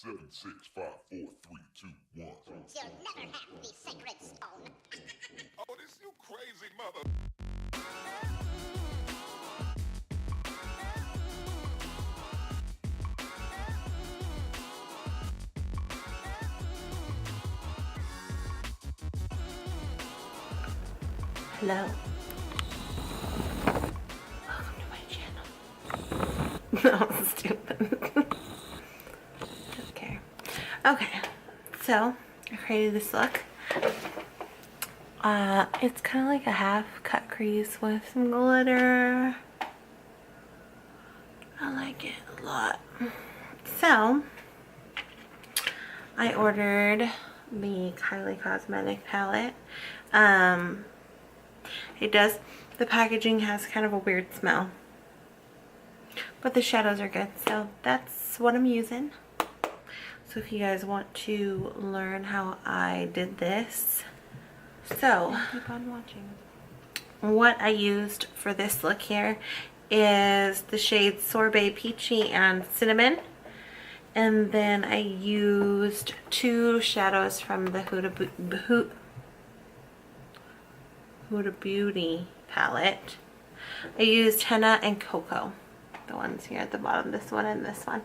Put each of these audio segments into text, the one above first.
7, 6, 5, 4, 3, 2, 1. You'll never have the sacred stone. Oh, this you crazy mother. Hello. Welcome to my channel. No, stupid. Okay. Okay. So I created this look. It's kind of like a half cut crease with some glitter. I like it a lot. So I ordered the Kylie Cosmetic palette. The packaging has kind of a weird smell, but the shadows are good, so that's what I'm using. So if you guys want to learn how I did this, so keep on watching. What I used for this look here is the shades Sorbet Peachy and Cinnamon. And then I used two shadows from the Huda Beauty palette. I used Henna and Cocoa. The ones here at the bottom, this one and this one.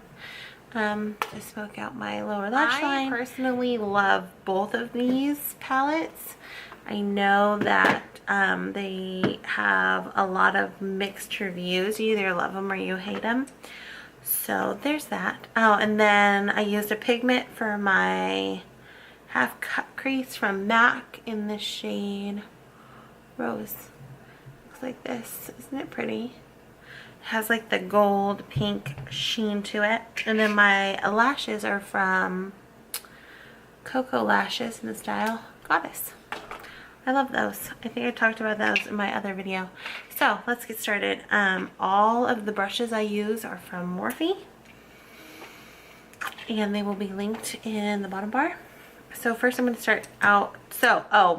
To smoke out my lower lash line. I personally love both of these palettes. I know that they have a lot of mixed reviews. You either love them or you hate them. So there's that. Oh, and then I used a pigment for my half cut crease from MAC in the shade Rose. Looks like this. Isn't it pretty? It has like the gold pink sheen to it. And then my lashes are from Cocoa Lashes in the style Goddess. I love those. I think I talked about those in my other video. So let's get started. All of the brushes I use are from Morphe, and they will be linked in the bottom bar. So first I'm going to start out.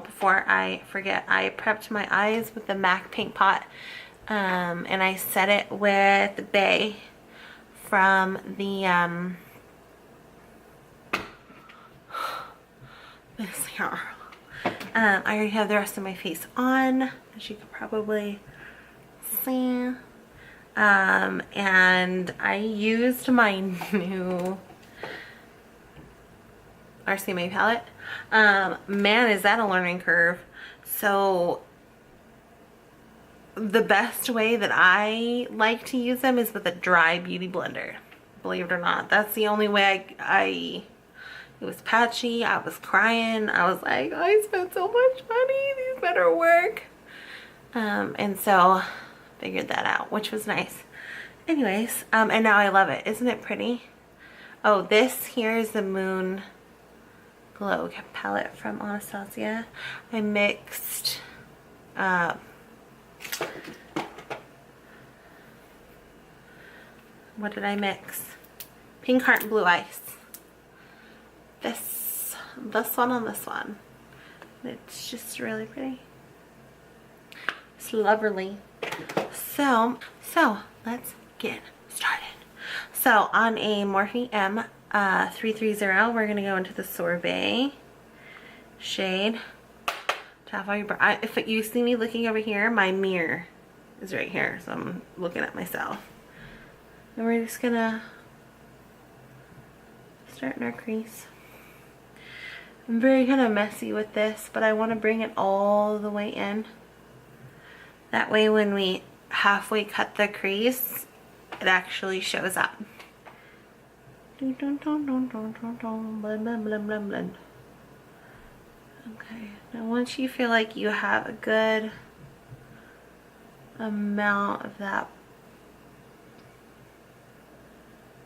Before I forget, I prepped my eyes with the MAC Paint Pot, and I set it with Bay from the this here. I already have the rest of my face on, as you can probably see. And I used my new RCMA palette. Man, is that a learning curve. So the best way that I like to use them is with a dry beauty blender. Believe it or not, that's the only way it was patchy. I was crying. I was like, I spent so much money. These better work. And so figured that out, which was nice. Anyways, and now I love it. Isn't it pretty? Oh, this here is the Moon Glow palette from Anastasia. I mixed what did I mix? Pink Heart and Blue Ice. This one on this one. It's just really pretty. It's lovely. So let's get started. So on a Morphe M330, we're gonna go into the Sorbet shade. Tap on your brow. If you see me looking over here, my mirror is right here, so I'm looking at myself. And we're just gonna start in our crease. I'm very kind of messy with this, but I want to bring it all the way in. That way when we halfway cut the crease, it actually shows up. Blend, blend, blend, blend, blend. Okay, now once you feel like you have a good amount of that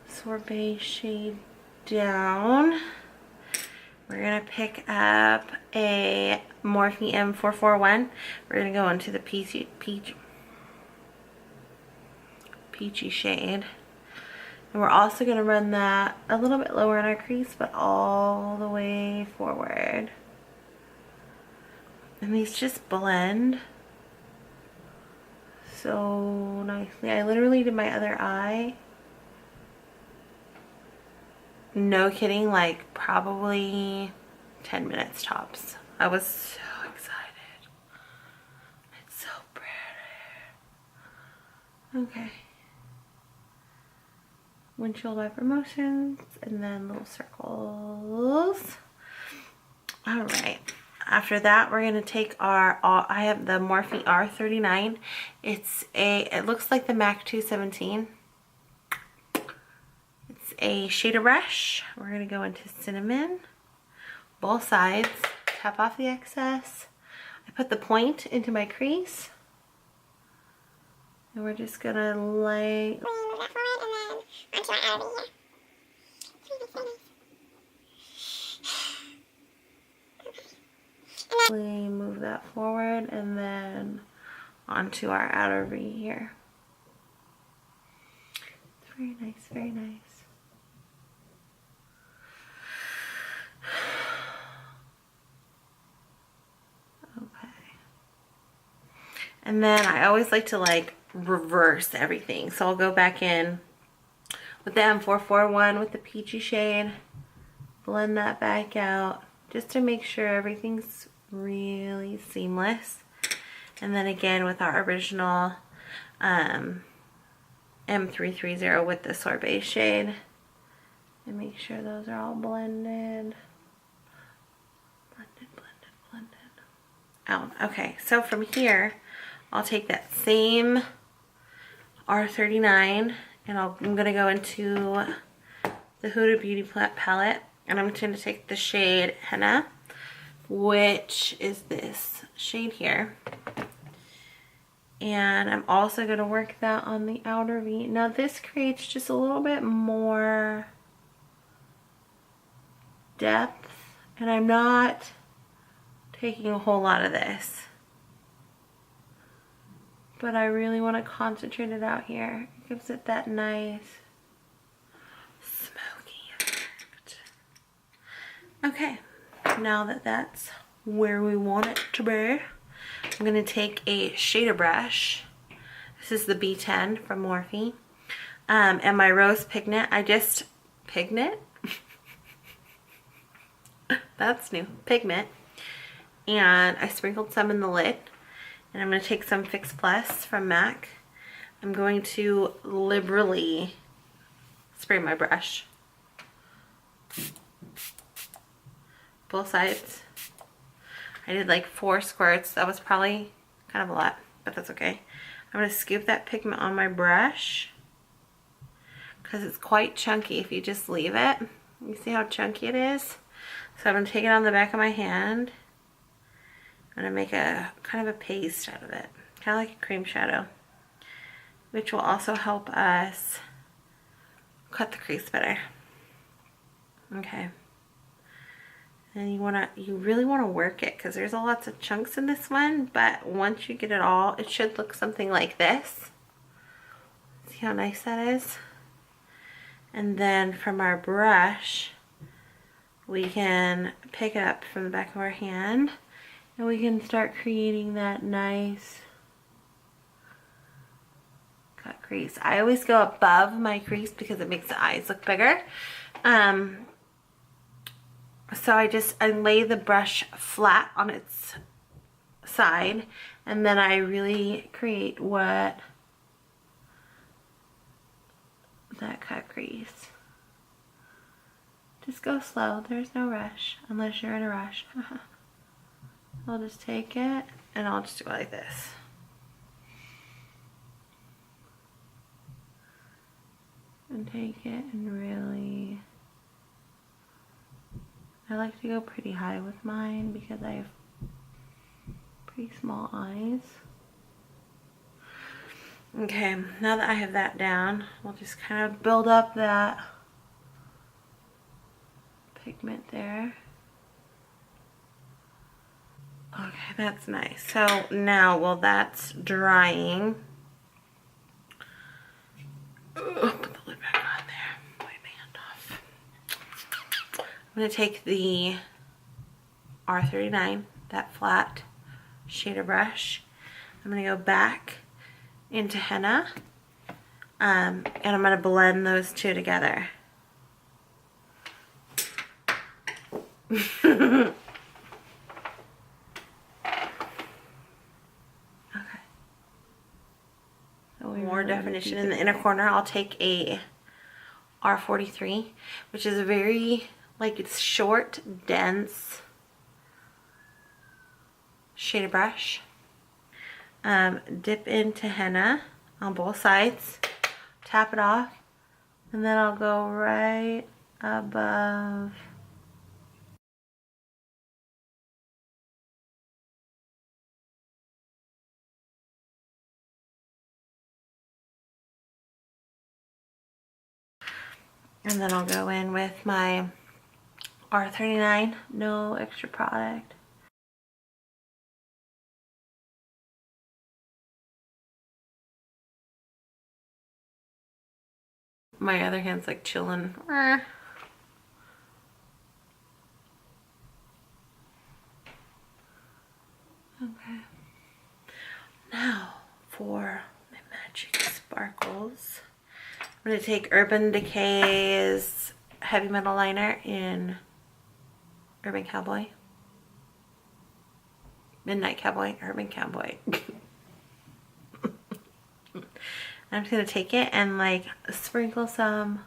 Sorbet shade down, we're going to pick up a Morphe M441. We're going to go into the peachy shade. And we're also going to run that a little bit lower in our crease, but all the way forward. And these just blend so nicely. I literally did my other eye no kidding, like probably 10 minutes tops. I was so excited. It's so pretty. Okay. Windshield wiper motions and then little circles. All right. After that, we're gonna take our, I have the Morphe R39. It looks like the MAC 217. It's a shader brush. We're gonna go into cinnamon, both sides, tap off the excess. I put the point into my crease. And we're just gonna like, move that forward and then onto our outer V here. It's very nice, very nice. Okay. And then I always like to like reverse everything. So I'll go back in with the M441 with the peachy shade, blend that back out just to make sure everything's really seamless. And then again with our original M330 with the sorbet shade, and make sure those are all blended. Blended out. Okay, so from here I'll take that same R39 and I'm gonna go into the Huda Beauty palette, and I'm going to take the shade Henna, which is this shade here. And I'm also going to work that on the outer V. Now this creates just a little bit more depth, and I'm not taking a whole lot of this, but I really want to concentrate it out here. It gives it that nice smoky effect. Okay, now that that's where we want it to be, I'm going to take a shader brush. This is the B10 from Morphe. And my rose pigment. Pigment? That's new. Pigment. And I sprinkled some in the lid. And I'm going to take some Fix Plus from MAC. I'm going to liberally spray my brush. Both sides. I did like 4 squirts. That was probably kind of a lot, but that's okay. I'm going to scoop that pigment on my brush because it's quite chunky if you just leave it. You see how chunky it is? So I'm going to take it on the back of my hand. I'm going to make a kind of a paste out of it, kind of like a cream shadow, which will also help us cut the crease better. Okay. And you really want to work it because there's lots of chunks in this one, but once you get it all, it should look something like this. See how nice that is? And then from our brush, we can pick it up from the back of our hand and we can start creating that nice cut crease. I always go above my crease because it makes the eyes look bigger. So I lay the brush flat on its side, and then I really create that cut crease. Just go slow, there's no rush, unless you're in a rush. I'll just take it, and I'll just do it like this. And take it and really... I like to go pretty high with mine because I have pretty small eyes. Okay, now that I have that down, we'll just kind of build up that pigment there. Okay, that's nice. So now while that's drying, put the lid back on there. Wipe my hand off. I'm going to take the R39, that flat shader brush. I'm going to go back into henna, and I'm going to blend those two together. Okay. So more definition in the inner corner. I'll take a R43, which is a very, like, it's short, dense shaded brush. Dip into henna on both sides, tap it off, and then I'll go right above. And then I'll go in with my R39, no extra product. My other hand's like chilling. Okay. Now for my magic sparkles. I'm going to take Urban Decay's Heavy Metal Liner in Urban Cowboy. Midnight Cowboy, Urban Cowboy. I'm just going to take it and like sprinkle some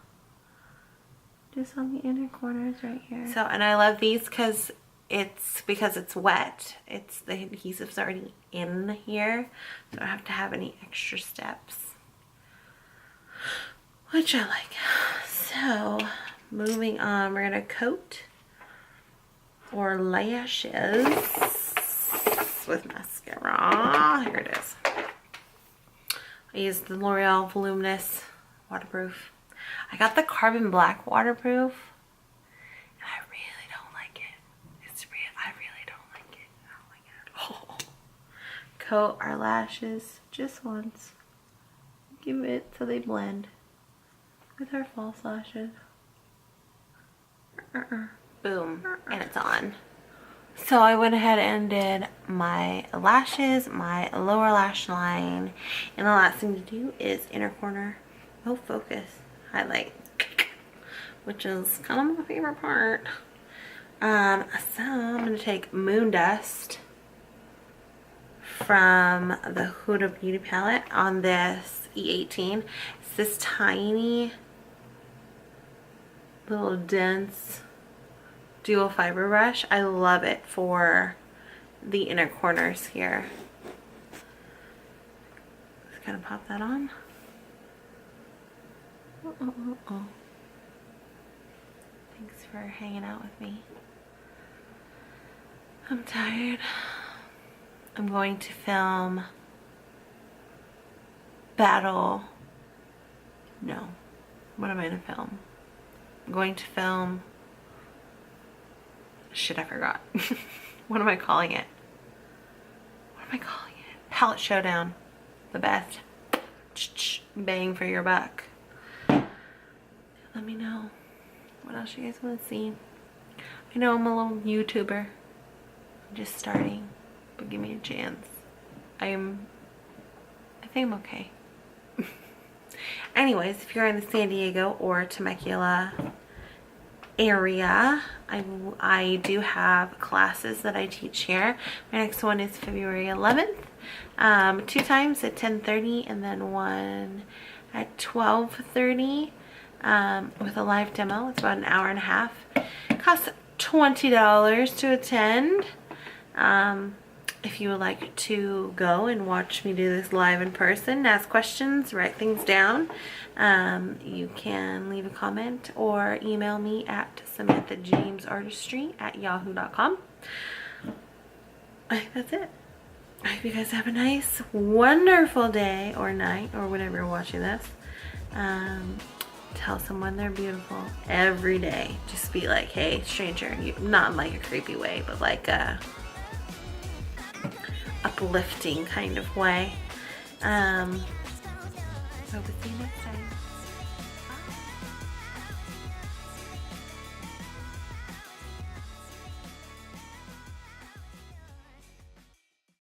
just on the inner corners right here. So, and I love these because it's wet. It's the adhesive's already in here. So I don't have to have any extra steps, which I like. So moving on, we're gonna coat our lashes with mascara. Here it is. I used the L'Oreal Voluminous Waterproof. I got the Carbon Black Waterproof, and I really don't like it. I really don't like it. I don't like it at all. Coat our lashes just once. Give it so they blend with our false lashes. Boom, and it's on. So I went ahead and did my lashes, my lower lash line, and the last thing to do is inner corner, oh focus, highlight, which is kind of my favorite part. So I'm going to take Moon Dust from the Huda Beauty palette on this E18. It's this tiny little dense dual fiber brush. I love it for the inner corners here. Just kind of pop that on. Thanks for hanging out with me. I'm tired. I'm going to film Battle. No. What am I going to film? I'm going to film. Shit, I forgot. What am I calling it? What am I calling it? Palette Showdown. The best. Bang for your buck. Let me know what else you guys want to see. I know I'm a little YouTuber. I'm just starting, but give me a chance. I think I'm okay. Anyways, if you're in the San Diego or Temecula area, I do have classes that I teach here. My next one is February 11th, 2 times at 10:30 and then one at 12:30 with a live demo. It's about an hour and a half. It costs $20 to attend. If you would like to go and watch me do this live in person, ask questions, write things down, you can leave a comment or email me at samanthajamesartistry@yahoo.com. I think that's it. I hope you guys have a nice, wonderful day or night or whenever you're watching this. Tell someone they're beautiful every day. Just be like, hey, stranger. Not in like a creepy way, but like a uplifting kind of way. Hope to see you next time.